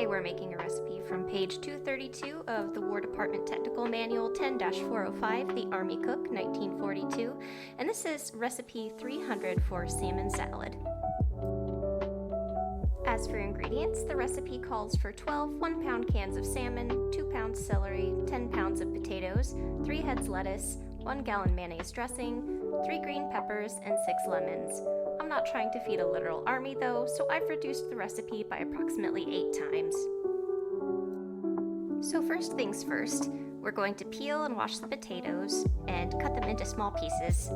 Today we're making a recipe from page 232 of the War Department Technical Manual 10-405, The Army Cook, 1942, and this is recipe 300 for salmon salad. As for ingredients, the recipe calls for 12 1-pound cans of salmon, 2 pounds celery, 10 pounds of potatoes, 3 heads lettuce, 1 gallon mayonnaise dressing, 3 green peppers, and 6 lemons. I'm not trying to feed a literal army though, so I've reduced the recipe by approximately 8 times. So first things first, we're going to peel and wash the potatoes and cut them into small pieces.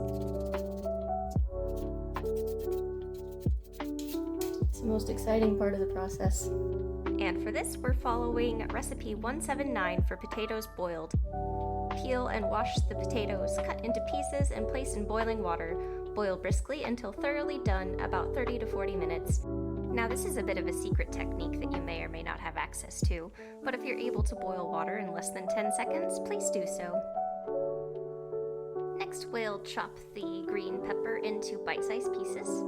It's the most exciting part of the process. And for this, we're following recipe 179 for potatoes boiled. Peel and wash the potatoes, cut into pieces, and place in boiling water. Boil briskly until thoroughly done, about 30 to 40 minutes. Now this is a bit of a secret technique that you may or may not have access to, but if you're able to boil water in less than 10 seconds, please do so. Next, we'll chop the green pepper into bite-sized pieces.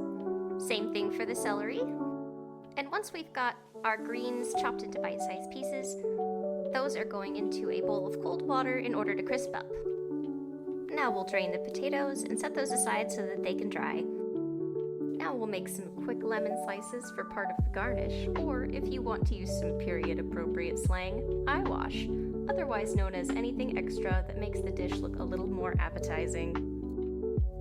Same thing for the celery. And once we've got our greens chopped into bite-sized pieces, those are going into a bowl of cold water in order to crisp up. Now we'll drain the potatoes and set those aside so that they can dry. Now we'll make some quick lemon slices for part of the garnish, or if you want to use some period-appropriate slang, eyewash, otherwise known as anything extra that makes the dish look a little more appetizing.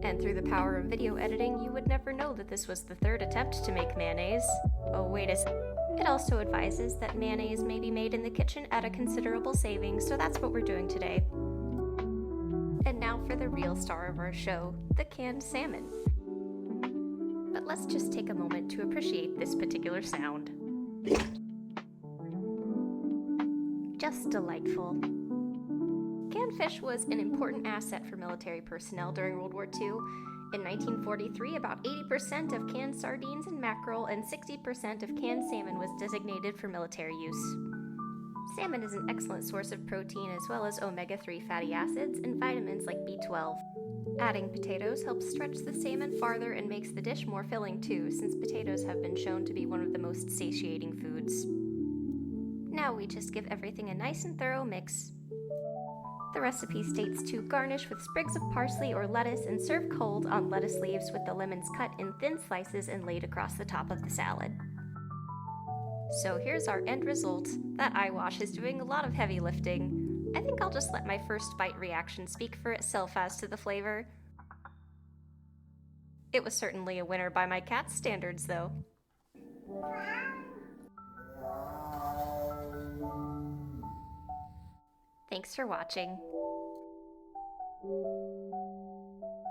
And through the power of video editing, you would never know that this was the third attempt to make mayonnaise. Oh, wait a second. It also advises that mayonnaise may be made in the kitchen at a considerable saving, so that's what we're doing today. And now for the real star of our show, the canned salmon. But let's just take a moment to appreciate this particular sound. Just delightful. Canned fish was an important asset for military personnel during World War II. In 1943, about 80% of canned sardines and mackerel and 60% of canned salmon was designated for military use. Salmon is an excellent source of protein as well as omega-3 fatty acids and vitamins like B12. Adding potatoes helps stretch the salmon farther and makes the dish more filling too, since potatoes have been shown to be one of the most satiating foods. Now we just give everything a nice and thorough mix. The recipe states to garnish with sprigs of parsley or lettuce and serve cold on lettuce leaves with the lemons cut in thin slices and laid across the top of the salad. So here's our end result. That eyewash is doing a lot of heavy lifting. I think I'll just let my first bite reaction speak for itself as to the flavor. It was certainly a winner by my cat's standards, though. Thanks for watching.